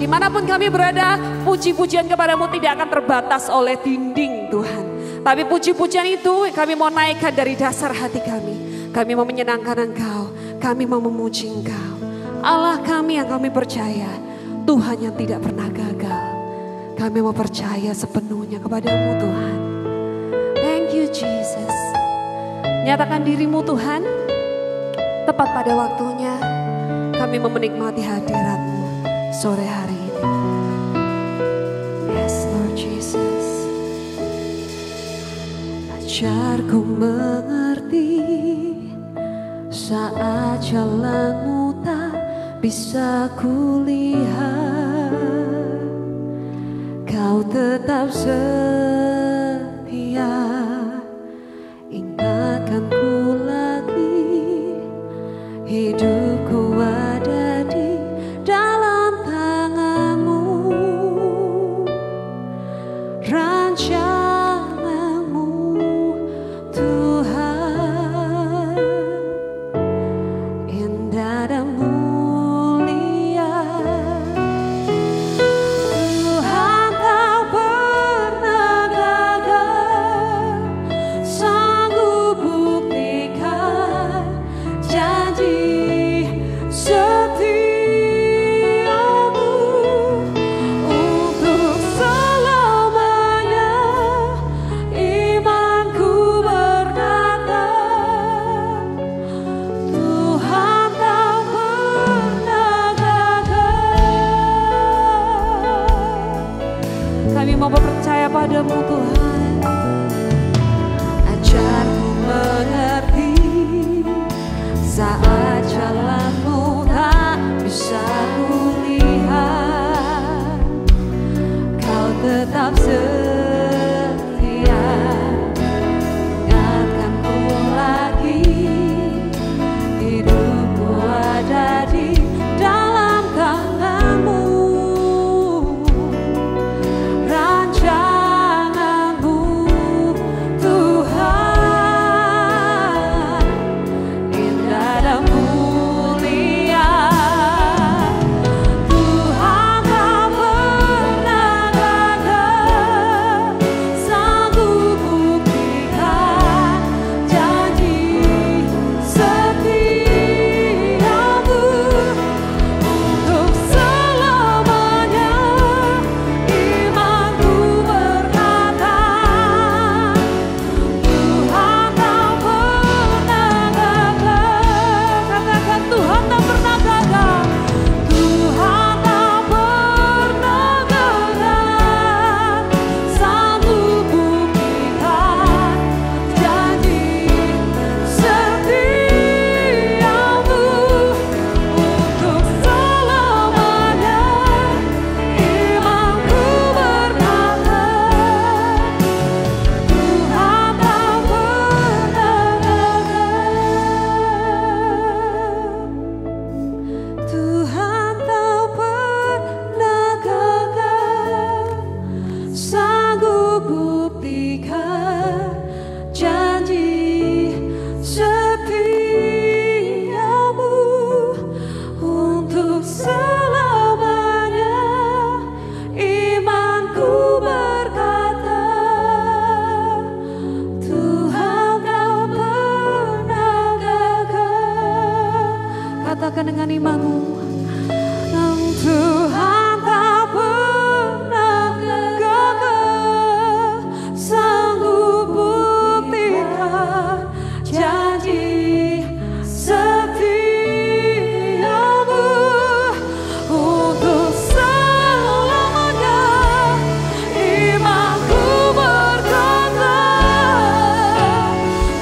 Dimanapun kami berada, puji-pujian kepadamu tidak akan terbatas oleh dinding Tuhan. Tapi puji-pujian itu kami mau naikkan dari dasar hati kami. Kami mau menyenangkan Engkau, kami mau memuji Engkau. Allah kami yang kami percaya, Tuhan yang tidak pernah gagal. Kami mau percaya sepenuhnya kepadamu Tuhan. Thank you Jesus. Nyatakan dirimu Tuhan, tepat pada waktunya kami mau menikmati hadirat-Mu sore hari ini. Yes Lord Jesus. Ajarku mengerti saat jalanmu tak bisa kulihat, Kau tetap setia. Ingatkanku lagi, hidupku ada di dalam tangan-Mu. Rancangan-Mu Tuhan, indah dan mulia. Tuhan tak pernah gagal, sanggup buktikan janji setiamu untuk selamanya. Imanku berkata, Tuhan tak pernah gagal. Kami mau percaya padamu Tuhan. Ajarku mengerti saat jalanmu tak bisa kulihat, Kau tetap setia. Ingatkanku lagi, hidupku ada di dalam tangan-Mu. Rancangan-Mu Tuhan, indah dan mulia. Tuhan tak pernah gagal, sanggup buktikan janji setiamu untuk selamanya. Imanku berkata, Tuhan tak pernah gagal. Katakan Tuhan tak pernah gagal. Tuhan tak pernah gagal, sanggup buktikan janji setiamu untuk selamanya. Imanku berkata, Tuhan tak pernah gagal. Tuhan tak pernah gagal, sanggup buktikan janji setiamu untuk selamanya. Imanku berkata, Tuhan tak pernah gagal. Katakan dengan imanmu, Tuhan tak pernah gagal, sanggup buktikan janji setiamu untuk selamanya. Imanku berkata,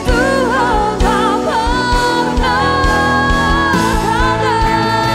Tuhan tak pernah gagal.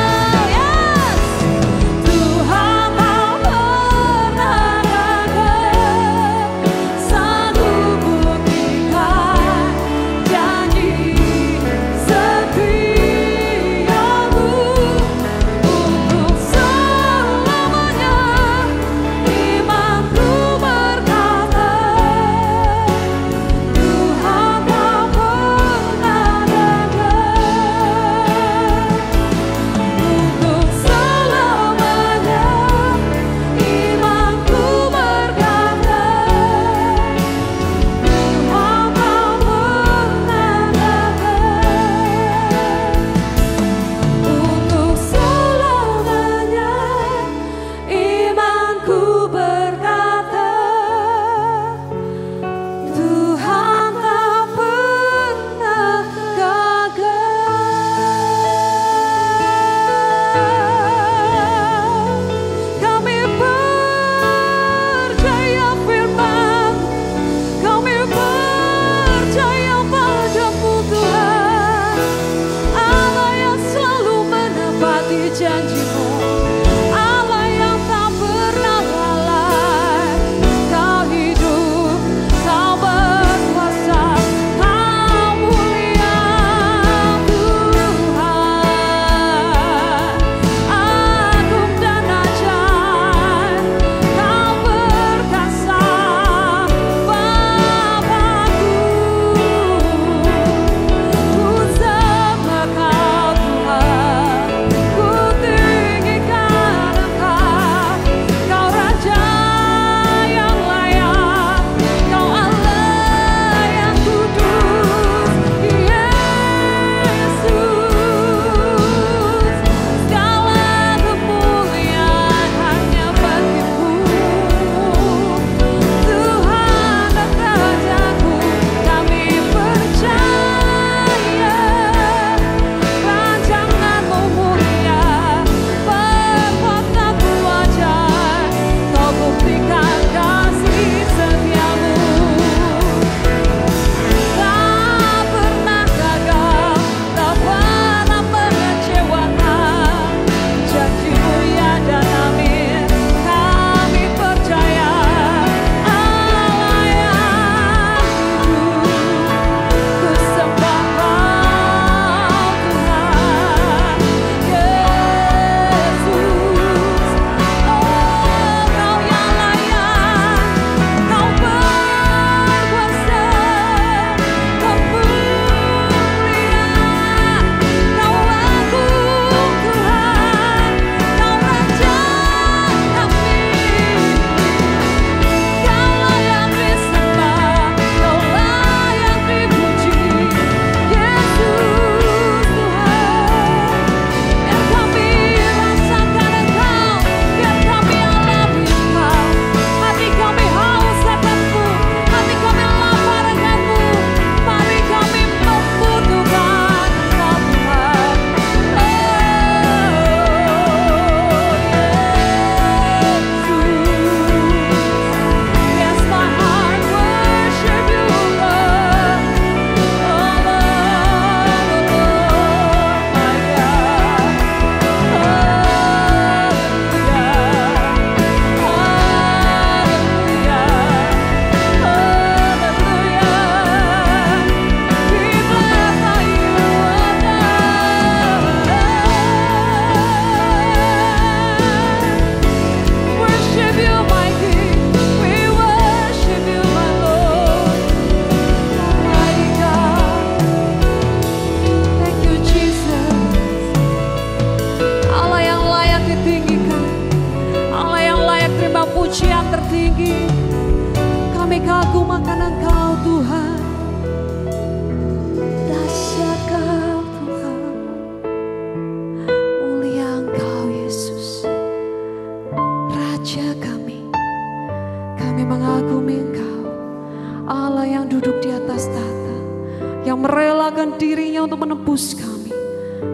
menebus kami,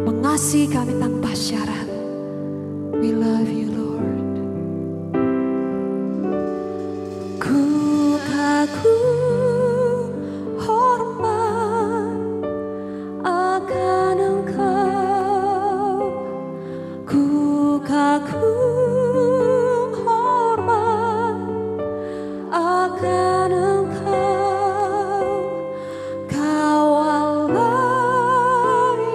mengasihi kami tanpa syarat. We love you Lord. Ku kagum hormat akan Engkau, ku kagum hormat akan Engkau. Kau Allah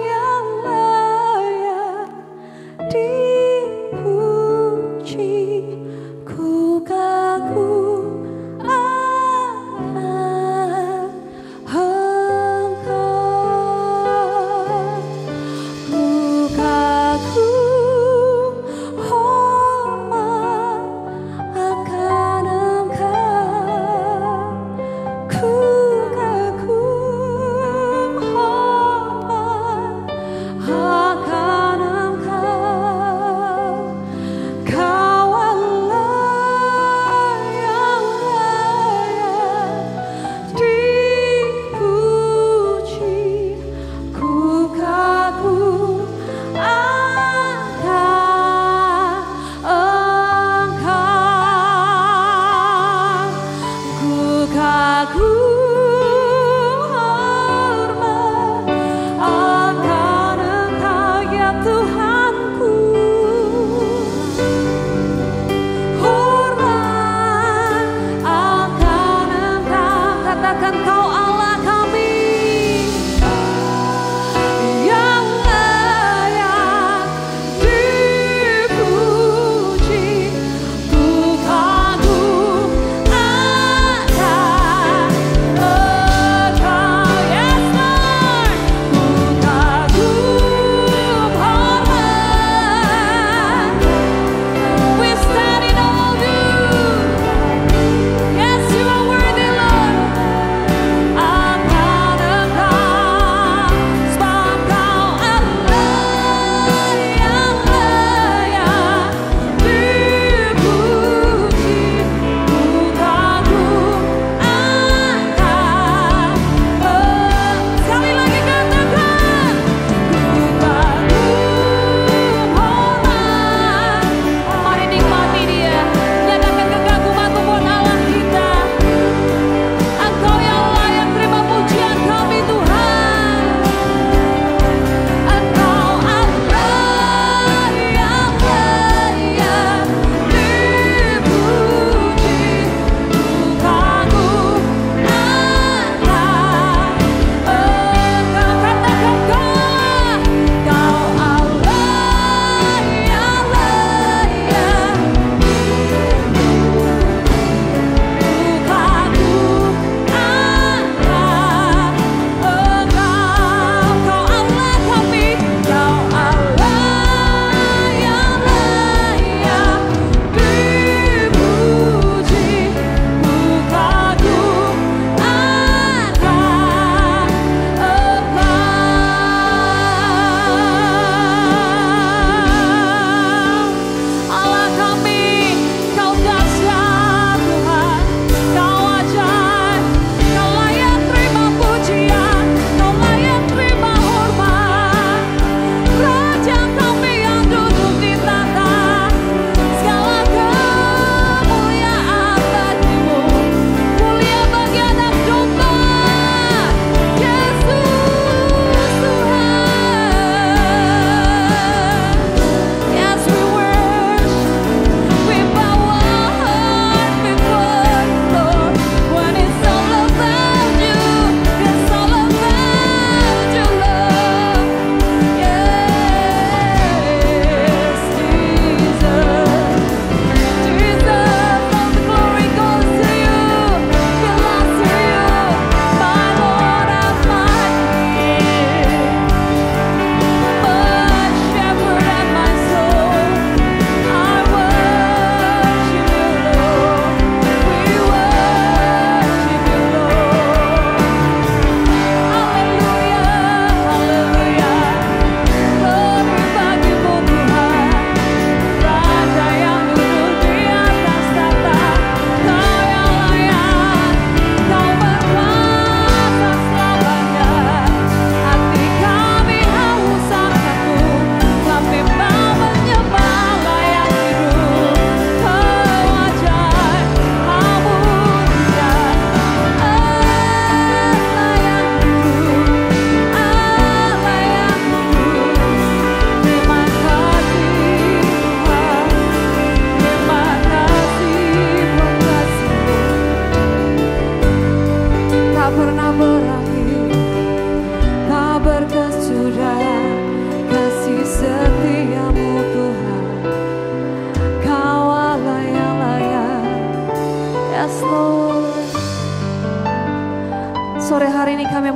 yang layak dipuji.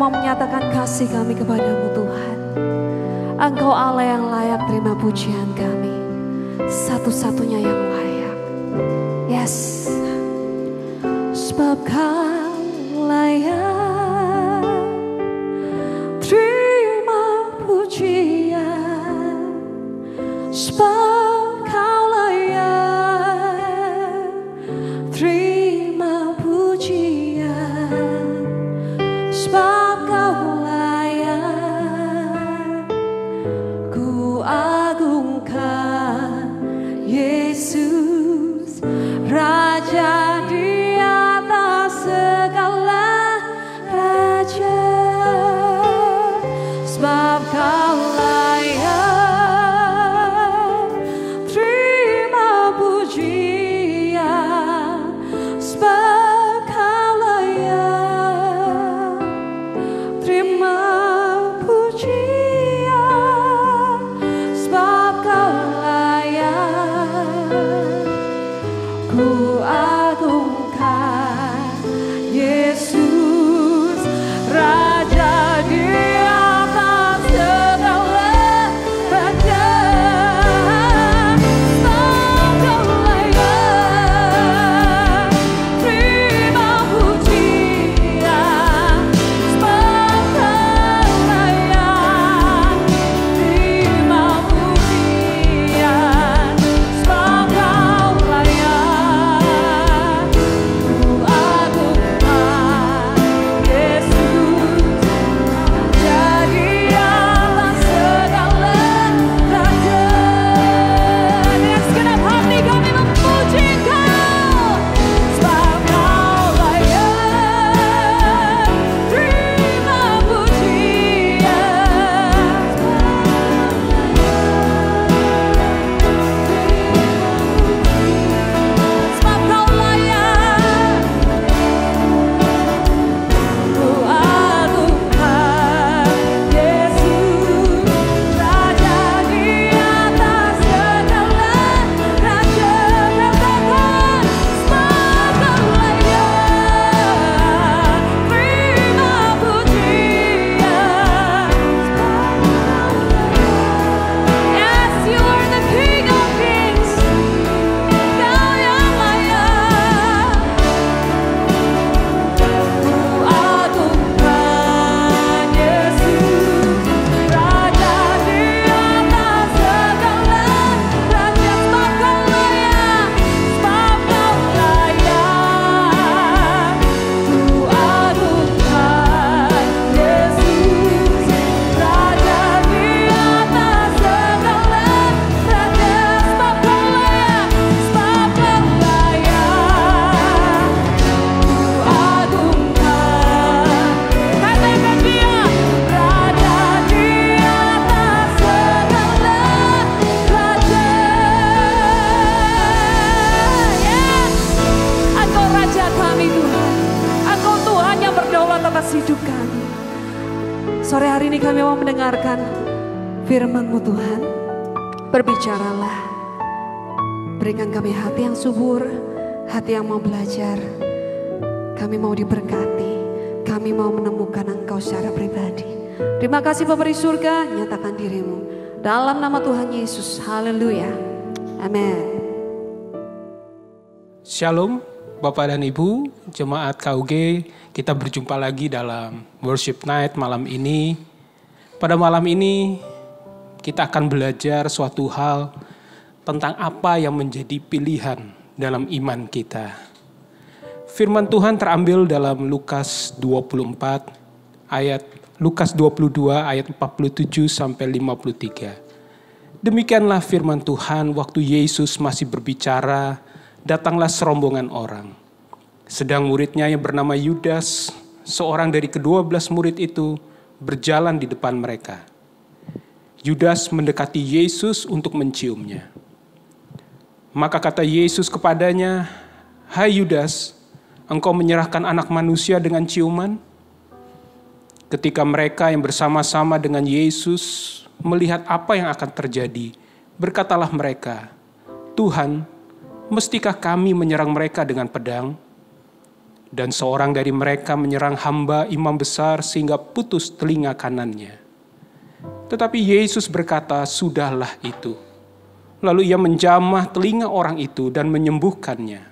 mau menyatakan kasih kami kepadamu Tuhan. Engkau Allah yang layak terima pujian kami. Satu-satunya yang layak. Yes. Sebab Kau layak terima pujian. Sebab Kau layak terima pujian. Sebab Kau layak ku agungkan Yesus Raja di atas segala raja. Sebab Kau layak terima pujian. Sebab Kau layak terima pujian. Sebab Kau layak ku agungkan Yesus Raja di atas segala raja. Sebab Kau layak terima pujian. Sebab Kau layak terima pujian. Sebab Kau layak ku agungkan Yesus jadi atas segala raja. Dengan segenap hati kami memuji Kau. Sebab Kau layak terima pujian. Sebab Kau layak ku agungkan Yesus Raja di atas segala raja. Katakan sebab Kau layak terima pujian. Yes, you are the King of Kings. Kau yang layak ku agungkan Yesus Raja di atas segala raja. Sebab Kau layak, sebab Kau layak ku agungkan Yesus Raja di atas segala raja. Sebab Kau layak, sebab Kau layak ku agungkan. Katakan Dia Raja di atas segala raja. Yes, Engkau Raja kami Tuhan. Engkau Tuhan yang berdaulat atas hidup kami. Sore hari ini kami mau mendengarkan firman-Mu Tuhan. Berbicaralah. Berikan kami hati yang subur, hati yang mau belajar. Kami mau diberkati. Kami mau menemukan Engkau secara pribadi. Terima kasih Bapa di surga, nyatakan diri-Mu. Dalam nama Tuhan Yesus, haleluya. Amin. Shalom Bapak dan Ibu, Jemaat KUG, kita berjumpa lagi dalam Worship Night malam ini. Pada malam ini kita akan belajar suatu hal tentang apa yang menjadi pilihan dalam iman kita. Firman Tuhan terambil dalam Lukas 22 ayat 47 sampai 53. Demikianlah firman Tuhan waktu Yesus masih berbicara, datanglah serombongan orang. Sedang muridnya yang bernama Yudas, seorang dari ke-12 murid itu, berjalan di depan mereka. Yudas mendekati Yesus untuk menciumnya. Maka kata Yesus kepadanya, "Hai Yudas, engkau menyerahkan anak manusia dengan ciuman?" Ketika mereka yang bersama-sama dengan Yesus melihat apa yang akan terjadi, berkatalah mereka, "Tuhan, mestikah kami menyerang mereka dengan pedang?" Dan seorang dari mereka menyerang hamba imam besar sehingga putus telinga kanannya. Tetapi Yesus berkata, "Sudahlah itu." Lalu ia menjamah telinga orang itu dan menyembuhkannya.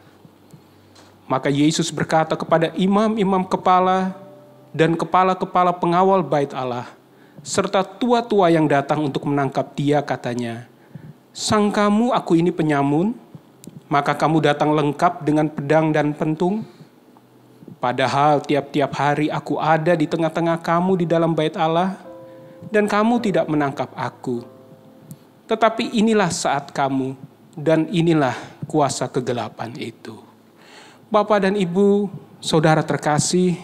Maka Yesus berkata kepada imam-imam kepala dan kepala-kepala pengawal bait Allah, serta tua-tua yang datang untuk menangkap dia, katanya, "Sangkamu aku ini penyamun? Maka kamu datang lengkap dengan pedang dan pentung? Padahal tiap-tiap hari aku ada di tengah-tengah kamu di dalam bait Allah, dan kamu tidak menangkap aku. Tetapi inilah saat kamu, dan inilah kuasa kegelapan itu." Bapak dan Ibu, saudara terkasih,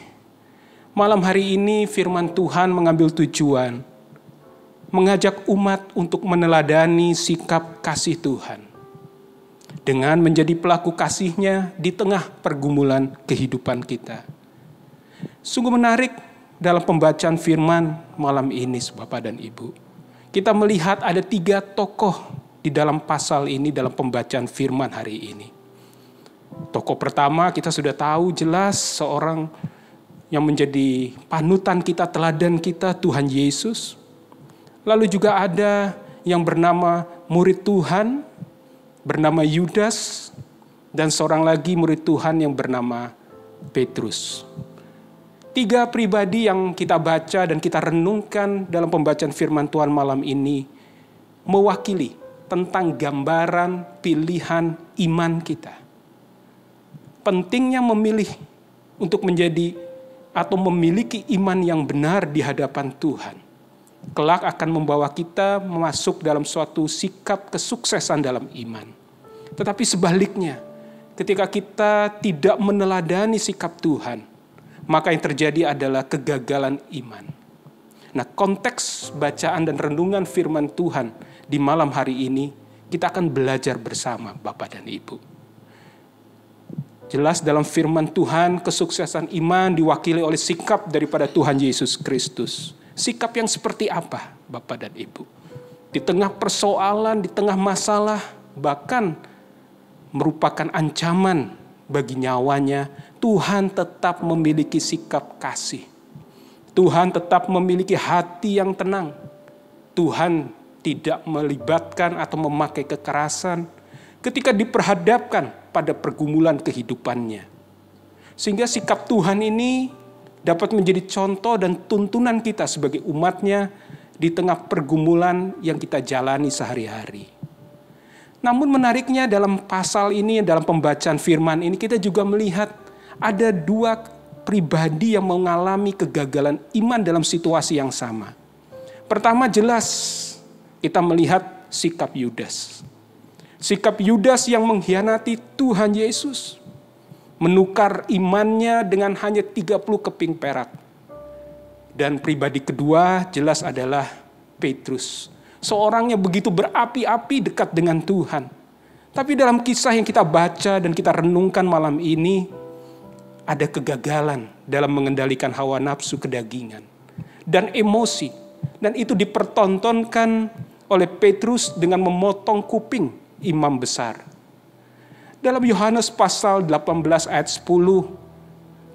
malam hari ini firman Tuhan mengambil tujuan mengajak umat untuk meneladani sikap kasih Tuhan dengan menjadi pelaku kasih-Nya di tengah pergumulan kehidupan kita. Sungguh menarik dalam pembacaan firman malam ini, Bapak dan Ibu. Kita melihat ada 3 tokoh di dalam pasal ini dalam pembacaan firman hari ini. Tokoh pertama kita sudah tahu jelas, seorang yang menjadi panutan kita, teladan kita, Tuhan Yesus. Lalu juga ada yang bernama murid Tuhan, bernama Yudas, dan seorang lagi murid Tuhan yang bernama Petrus. 3 pribadi yang kita baca dan kita renungkan dalam pembacaan firman Tuhan malam ini mewakili tentang gambaran pilihan iman kita. Pentingnya memilih untuk menjadi atau memiliki iman yang benar di hadapan Tuhan. Kelak akan membawa kita masuk dalam suatu sikap kesuksesan dalam iman. Tetapi sebaliknya, ketika kita tidak meneladani sikap Tuhan, maka yang terjadi adalah kegagalan iman. Nah, konteks bacaan dan renungan firman Tuhan di malam hari ini, kita akan belajar bersama Bapak dan Ibu. Jelas dalam firman Tuhan, kesuksesan iman diwakili oleh sikap daripada Tuhan Yesus Kristus. Sikap yang seperti apa, Bapak dan Ibu? Di tengah persoalan, di tengah masalah, bahkan merupakan ancaman bagi nyawanya, Tuhan tetap memiliki sikap kasih. Tuhan tetap memiliki hati yang tenang. Tuhan tidak melibatkan atau memakai kekerasan ketika diperhadapkan pada pergumulan kehidupannya. Sehingga sikap Tuhan ini dapat menjadi contoh dan tuntunan kita sebagai umatnya di tengah pergumulan yang kita jalani sehari-hari. Namun menariknya dalam pasal ini, dalam pembacaan firman ini, kita juga melihat ada 2 pribadi yang mengalami kegagalan iman dalam situasi yang sama. Pertama, jelas kita melihat sikap Yudas. Sikap Yudas yang mengkhianati Tuhan Yesus, menukar imannya dengan hanya 30 keping perak. Dan pribadi kedua jelas adalah Petrus. Seorang yang begitu berapi-api dekat dengan Tuhan. Tapi dalam kisah yang kita baca dan kita renungkan malam ini, ada kegagalan dalam mengendalikan hawa nafsu kedagingan dan emosi. Dan itu dipertontonkan oleh Petrus dengan memotong kuping imam besar. Dalam Yohanes pasal 18 ayat 10,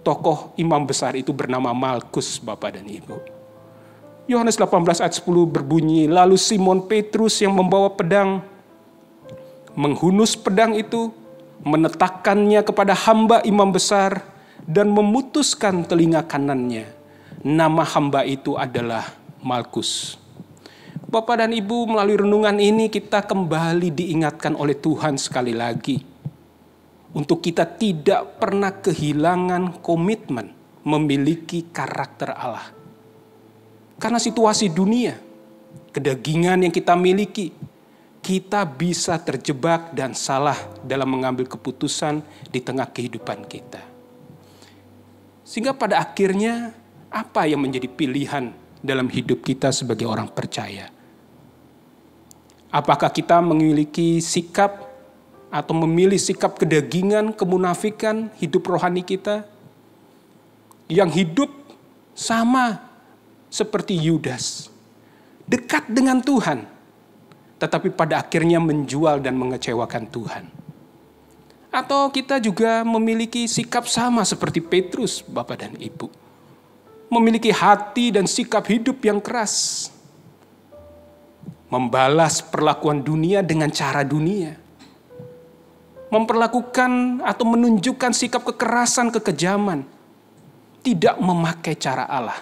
tokoh imam besar itu bernama Malkus, Bapak dan Ibu. Yohanes 18 ayat 10 berbunyi, lalu Simon Petrus yang membawa pedang, menghunus pedang itu, menetakkannya kepada hamba imam besar, dan memutuskan telinga kanannya. Nama hamba itu adalah Malkus. Bapak dan Ibu, melalui renungan ini kita kembali diingatkan oleh Tuhan sekali lagi, untuk kita tidak pernah kehilangan komitmen memiliki karakter Allah. Karena situasi dunia, kedagingan yang kita miliki, kita bisa terjebak dan salah dalam mengambil keputusan di tengah kehidupan kita. Sehingga pada akhirnya, apa yang menjadi pilihan dalam hidup kita sebagai orang percaya? Apakah kita memiliki sikap atau memilih sikap kedagingan, kemunafikan, hidup rohani kita? Yang hidup sama seperti Yudas, dekat dengan Tuhan, tetapi pada akhirnya menjual dan mengecewakan Tuhan. Atau kita juga memiliki sikap sama seperti Petrus, Bapak dan Ibu. Memiliki hati dan sikap hidup yang keras. Membalas perlakuan dunia dengan cara dunia. Memperlakukan atau menunjukkan sikap kekerasan, kekejaman. Tidak memakai cara Allah.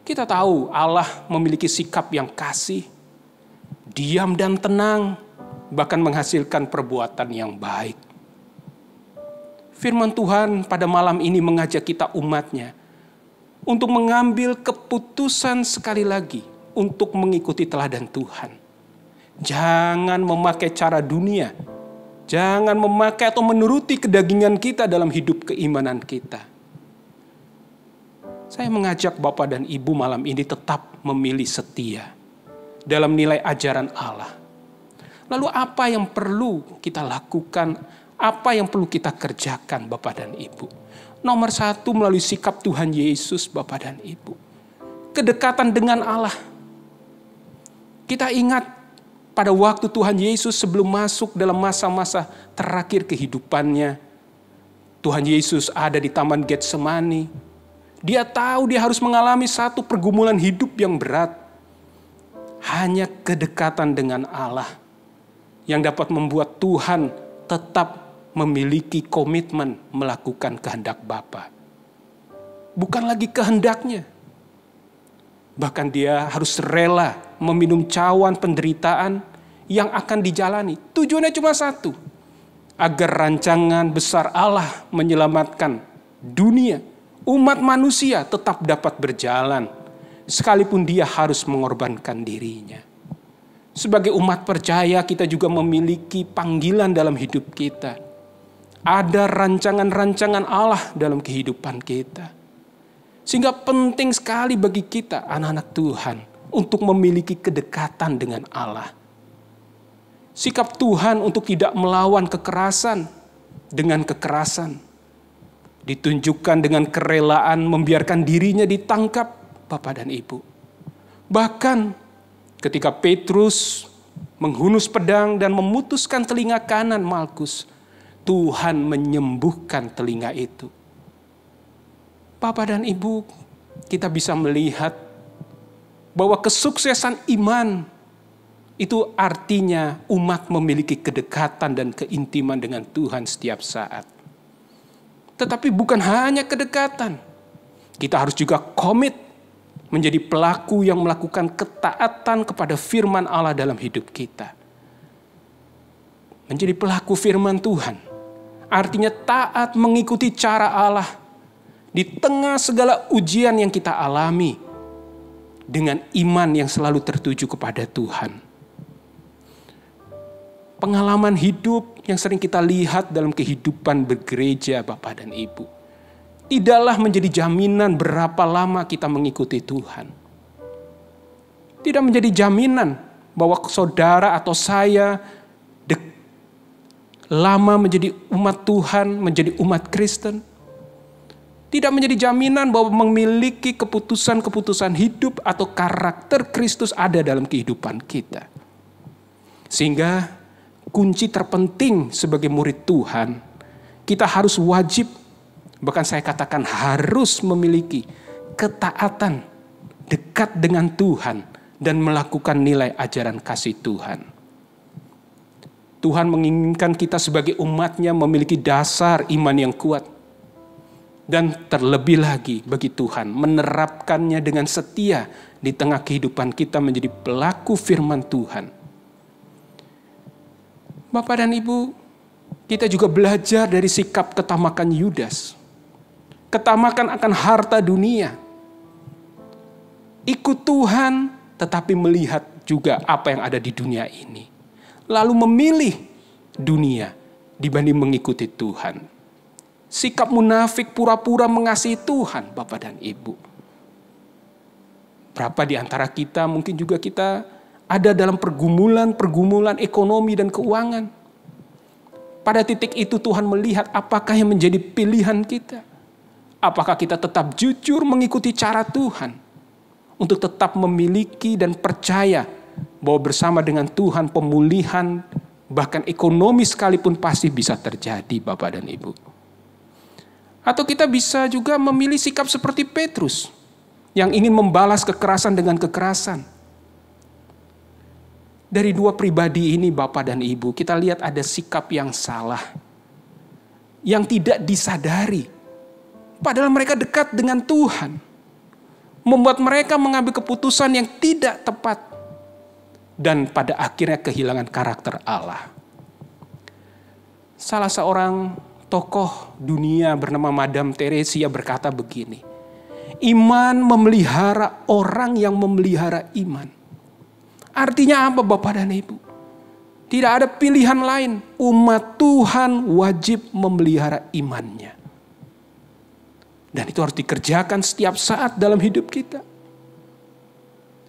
Kita tahu Allah memiliki sikap yang kasih, diam dan tenang, bahkan menghasilkan perbuatan yang baik. Firman Tuhan pada malam ini mengajak kita umatnya untuk mengambil keputusan sekali lagi untuk mengikuti teladan Tuhan. Jangan memakai cara dunia. Jangan memakai atau menuruti kedagingan kita dalam hidup keimanan kita. Saya mengajak Bapak dan Ibu malam ini tetap memilih setia dalam nilai ajaran Allah. Lalu apa yang perlu kita lakukan? Apa yang perlu kita kerjakan Bapak dan Ibu? Nomor 1 melalui sikap Tuhan Yesus Bapak dan Ibu. Kedekatan dengan Allah. Kita ingat pada waktu Tuhan Yesus sebelum masuk dalam masa-masa terakhir kehidupannya. Tuhan Yesus ada di Taman Getsemani. Dia tahu dia harus mengalami satu pergumulan hidup yang berat. Hanya kedekatan dengan Allah yang dapat membuat Tuhan tetap memiliki komitmen melakukan kehendak Bapa. Bukan lagi kehendaknya. Bahkan dia harus rela meminum cawan penderitaan yang akan dijalani. Tujuannya cuma satu. Agar rancangan besar Allah menyelamatkan dunia, umat manusia tetap dapat berjalan. Sekalipun dia harus mengorbankan dirinya. Sebagai umat percaya kita juga memiliki panggilan dalam hidup kita. Ada rancangan-rancangan Allah dalam kehidupan kita. Sehingga penting sekali bagi kita anak-anak Tuhan untuk memiliki kedekatan dengan Allah. Sikap Tuhan untuk tidak melawan kekerasan dengan kekerasan. Ditunjukkan dengan kerelaan membiarkan dirinya ditangkap Bapak dan Ibu. Bahkan ketika Petrus menghunus pedang dan memutuskan telinga kanan Malkus, Tuhan menyembuhkan telinga itu. Bapak dan Ibu, kita bisa melihat bahwa kesuksesan iman itu artinya umat memiliki kedekatan dan keintiman dengan Tuhan setiap saat. Tetapi bukan hanya kedekatan. Kita harus juga komit menjadi pelaku yang melakukan ketaatan kepada firman Allah dalam hidup kita. Menjadi pelaku firman Tuhan artinya taat mengikuti cara Allah di tengah segala ujian yang kita alami dengan iman yang selalu tertuju kepada Tuhan. Pengalaman hidup yang sering kita lihat dalam kehidupan bergereja Bapak dan Ibu tidaklah menjadi jaminan berapa lama kita mengikuti Tuhan. Tidak menjadi jaminan bahwa saudara atau saya lama menjadi umat Tuhan, menjadi umat Kristen. Tidak menjadi jaminan bahwa memiliki keputusan-keputusan hidup atau karakter Kristus ada dalam kehidupan kita. Sehingga kunci terpenting sebagai murid Tuhan, kita harus wajib, bahkan saya katakan harus memiliki ketaatan, dekat dengan Tuhan, dan melakukan nilai ajaran kasih Tuhan. Tuhan menginginkan kita sebagai umatnya memiliki dasar iman yang kuat. Dan terlebih lagi bagi Tuhan menerapkannya dengan setia di tengah kehidupan kita menjadi pelaku firman Tuhan. Bapak dan Ibu, kita juga belajar dari sikap ketamakan Yudas. Ketamakan akan harta dunia. Ikut Tuhan tetapi melihat juga apa yang ada di dunia ini. Lalu memilih dunia dibanding mengikuti Tuhan. Sikap munafik pura-pura mengasihi Tuhan, Bapak dan Ibu. Berapa di antara kita mungkin juga kita ada dalam pergumulan ekonomi dan keuangan. Pada titik itu Tuhan melihat apakah yang menjadi pilihan kita. Apakah kita tetap jujur mengikuti cara Tuhan. Untuk tetap memiliki dan percaya bahwa bersama dengan Tuhan pemulihan Bahkan ekonomi sekalipun pasti bisa terjadi, Bapak dan Ibu. Atau kita bisa juga memilih sikap seperti Petrus yang ingin membalas kekerasan dengan kekerasan. Dari dua pribadi ini, Bapak dan Ibu, kita lihat ada sikap yang salah, yang tidak disadari. Padahal mereka dekat dengan Tuhan, membuat mereka mengambil keputusan yang tidak tepat, dan pada akhirnya kehilangan karakter Allah. Salah seorang tokoh dunia bernama Madame Teresia berkata begini, iman memelihara orang yang memelihara iman. Artinya apa, Bapak dan Ibu? Tidak ada pilihan lain. Umat Tuhan wajib memelihara imannya. Dan itu harus dikerjakan setiap saat dalam hidup kita.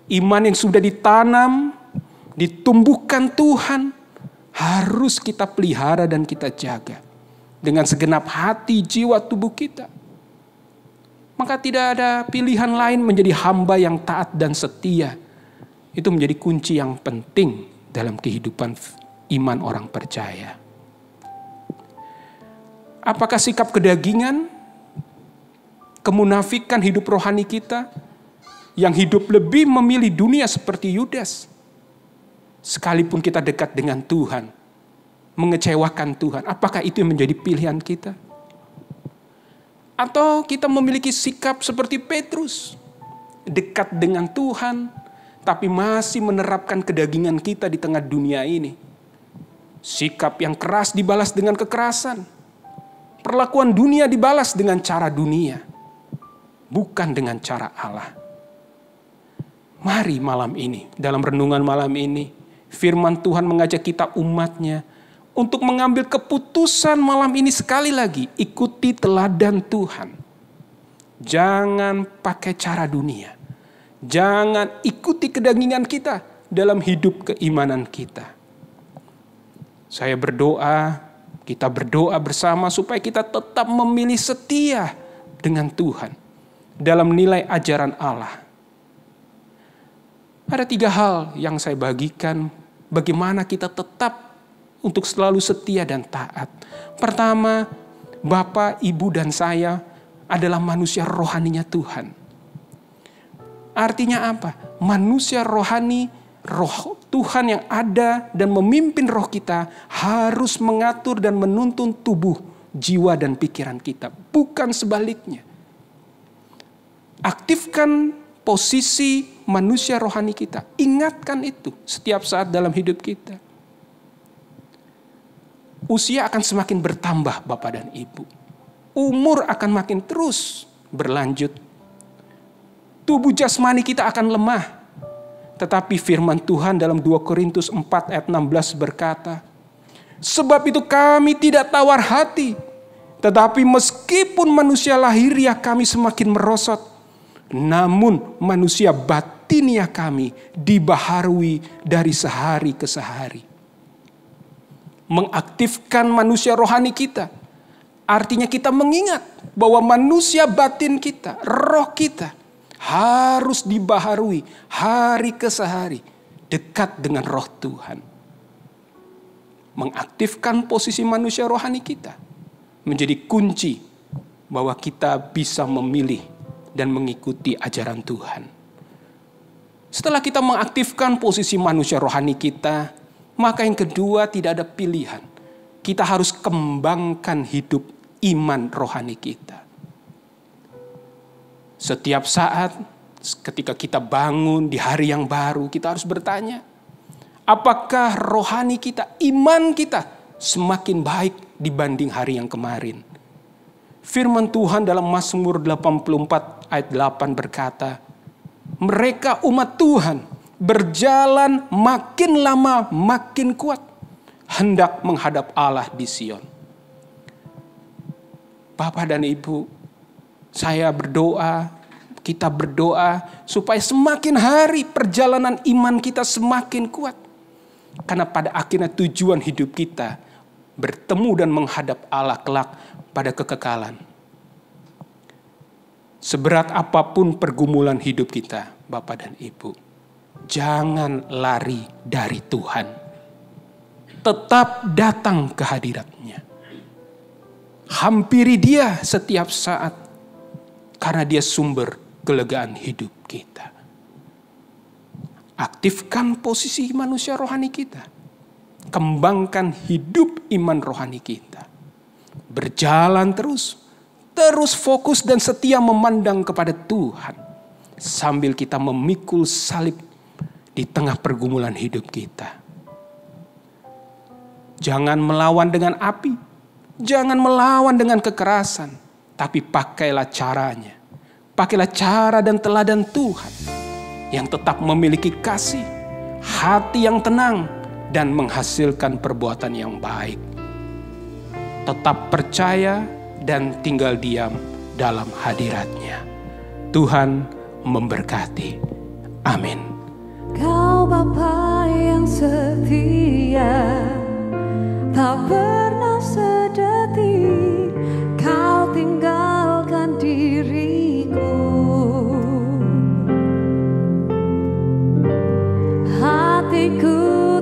Iman yang sudah ditanam, ditumbuhkan Tuhan, harus kita pelihara dan kita jaga dengan segenap hati, jiwa, tubuh kita. Maka tidak ada pilihan lain menjadi hamba yang taat dan setia. Itu menjadi kunci yang penting dalam kehidupan iman orang percaya. Apakah sikap kedagingan, kemunafikan hidup rohani kita, yang hidup lebih memilih dunia seperti Yudas, sekalipun kita dekat dengan Tuhan, mengecewakan Tuhan, apakah itu yang menjadi pilihan kita? Atau kita memiliki sikap seperti Petrus, dekat dengan Tuhan, tapi masih menerapkan kedagingan kita di tengah dunia ini. Sikap yang keras dibalas dengan kekerasan. Perlakuan dunia dibalas dengan cara dunia, bukan dengan cara Allah. Mari malam ini, dalam renungan malam ini, firman Tuhan mengajak kita umatnya untuk mengambil keputusan malam ini sekali lagi. Ikuti teladan Tuhan. Jangan pakai cara dunia. Jangan ikuti kedagingan kita dalam hidup keimanan kita. Saya berdoa, kita berdoa bersama supaya kita tetap memilih setia dengan Tuhan dalam nilai ajaran Allah. Ada 3 hal yang saya bagikan bagaimana kita tetap untuk selalu setia dan taat. Pertama, Bapak, Ibu, dan saya adalah manusia rohaninya Tuhan. Artinya apa? Manusia rohani, roh Tuhan yang ada dan memimpin roh kita harus mengatur dan menuntun tubuh, jiwa, dan pikiran kita. Bukan sebaliknya. Aktifkan posisi manusia rohani kita. Ingatkan itu setiap saat dalam hidup kita. Usia akan semakin bertambah, Bapak dan Ibu. Umur akan makin terus berlanjut. Tubuh jasmani kita akan lemah. Tetapi firman Tuhan dalam 2 Korintus 4 ayat 16 berkata, sebab itu kami tidak tawar hati, tetapi meskipun manusia lahiriah kami semakin merosot, namun manusia batiniah kami dibaharui dari sehari ke sehari. Mengaktifkan manusia rohani kita, artinya kita mengingat bahwa manusia batin kita, roh kita, harus dibaharui hari ke sehari dekat dengan roh Tuhan. Mengaktifkan posisi manusia rohani kita menjadi kunci bahwa kita bisa memilih dan mengikuti ajaran Tuhan. Setelah kita mengaktifkan posisi manusia rohani kita, maka yang kedua tidak ada pilihan. Kita harus kembangkan hidup iman rohani kita. Setiap saat ketika kita bangun di hari yang baru, kita harus bertanya, apakah rohani kita, iman kita semakin baik dibanding hari yang kemarin? Firman Tuhan dalam Mazmur 84 ayat 8 berkata, mereka umat Tuhan berjalan makin lama makin kuat, hendak menghadap Allah di Sion. Bapak dan Ibu, saya berdoa, kita berdoa supaya semakin hari perjalanan iman kita semakin kuat. Karena pada akhirnya tujuan hidup kita bertemu dan menghadap Allah kelak pada kekekalan. Seberat apapun pergumulan hidup kita, Bapak dan Ibu, jangan lari dari Tuhan. tetap datang ke hadirat-Nya. Hampiri Dia setiap saat, karena Dia sumber kelegaan hidup kita. Aktifkan posisi manusia rohani kita. Kembangkan hidup iman rohani kita. Berjalan terus fokus dan setia memandang kepada Tuhan. Sambil kita memikul salib di tengah pergumulan hidup kita. Jangan melawan dengan api. Jangan melawan dengan kekerasan. Tapi pakailah caranya. Pakailah cara dan teladan Tuhan. Yang tetap memiliki kasih. Hati yang tenang. Dan menghasilkan perbuatan yang baik. Tetap percaya dan tinggal diam dalam hadirat-Nya. Tuhan memberkati. Amin. Kau Bapa yang setia, tak pernah sedetik Kau tinggalkan diriku. Hatiku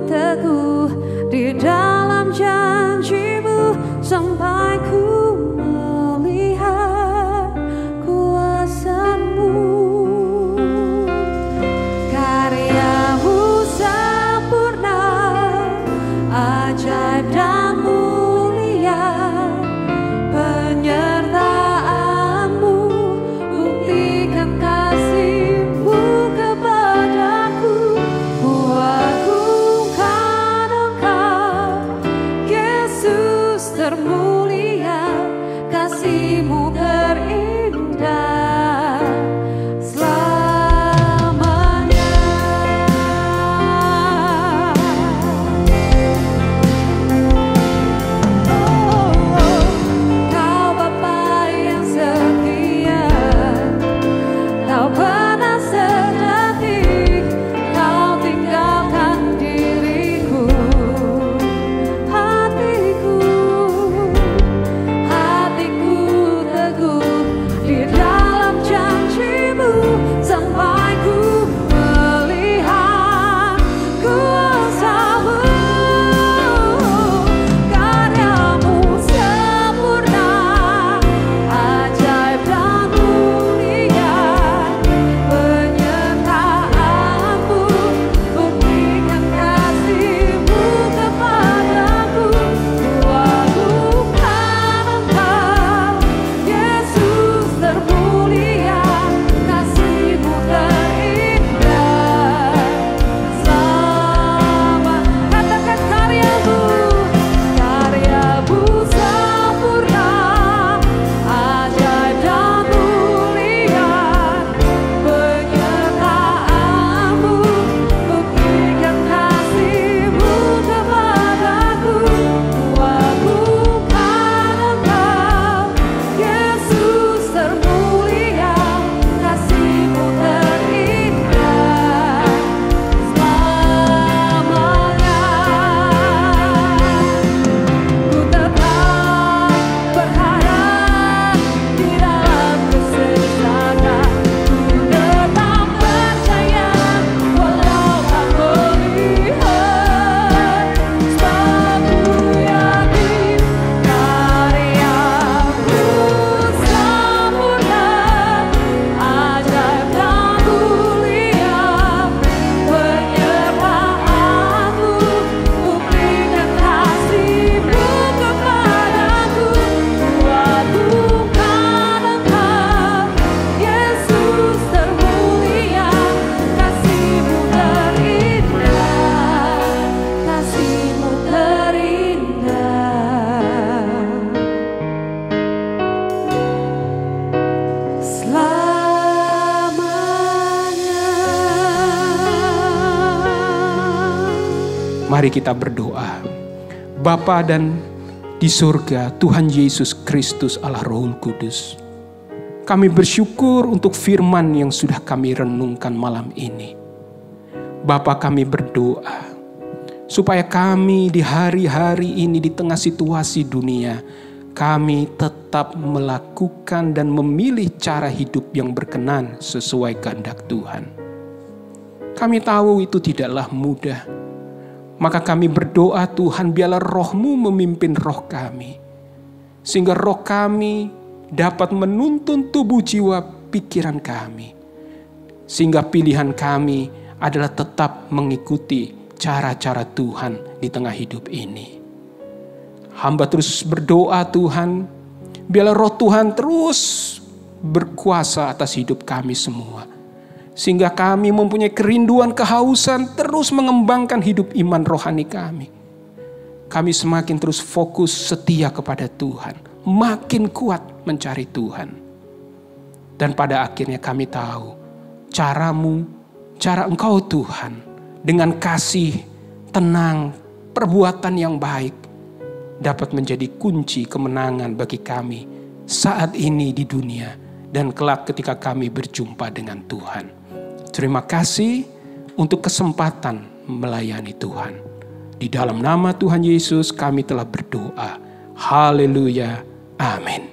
teguh di dalam janji-Mu sampai ku melihat kuasa-Mu. Karya-Mu sempurna, ajaib dan mulia. Penyertaan-Mu buktikan kasih-Mu kepadaku. Ku agungkan Engkau, Yesus termulia. Kasih-Mu terindah selamanya. Kau Bapa yang setia, tak pernah sedetik Kau tinggalkan diriku. Hatiku teguh di dalam janji-Mu sampai ku melihat kuasa-Mu. Karya-Mu sempurna, ajaib dan mulia. Penyertaan-Mu buktikan kasih-Mu kepadaku. Ku agungkan Engkau, Yesus termulia. Kasih-Mu terindah selama. Katakan karya-Mu sempurna, ajaib dan mulia. Penyertaan-Mu buktikan kasih-Mu kepadaku. Ku agungkan Engkau, Yesus termulia. Kasih-Mu terindah selamanya. Ku tetap berharap di dalam kesesakan. Ku tetap percaya walau tak melihat. Sebab ku yakin karya-Mu sempurna, ajaib dan mulia. Penyertaan-Mu buktikan kasih-Mu kepadaku. Ku agungkan Engkau, Yesus termulia. Kasih-Mu terindah, kasih-Mu terindah selamanya. Mari kita berdoa. Bapa dan di surga, Tuhan Yesus Kristus Allah Roh Kudus. Kami bersyukur untuk firman yang sudah kami renungkan malam ini. Bapa, kami berdoa supaya kami di hari-hari ini di tengah situasi dunia, kami tetap melakukan dan memilih cara hidup yang berkenan sesuai kehendak Tuhan. Kami tahu itu tidaklah mudah. Maka kami berdoa Tuhan, biarlah roh-Mu memimpin roh kami. Sehingga roh kami dapat menuntun tubuh jiwa pikiran kami. Sehingga pilihan kami adalah tetap mengikuti cara-cara Tuhan di tengah hidup ini. Hamba terus berdoa Tuhan, biarlah roh Tuhan terus berkuasa atas hidup kami semua. Sehingga kami mempunyai kerinduan, kehausan terus mengembangkan hidup iman rohani kami. Kami semakin terus fokus setia kepada Tuhan. Makin kuat mencari Tuhan. Dan pada akhirnya kami tahu cara-Mu, cara Engkau Tuhan. Dengan kasih, tenang, perbuatan yang baik. Dapat menjadi kunci kemenangan bagi kami saat ini di dunia. Dan kelak ketika kami berjumpa dengan Tuhan. Terima kasih untuk kesempatan melayani Tuhan. Di dalam nama Tuhan Yesus kami telah berdoa. Haleluya. Amin.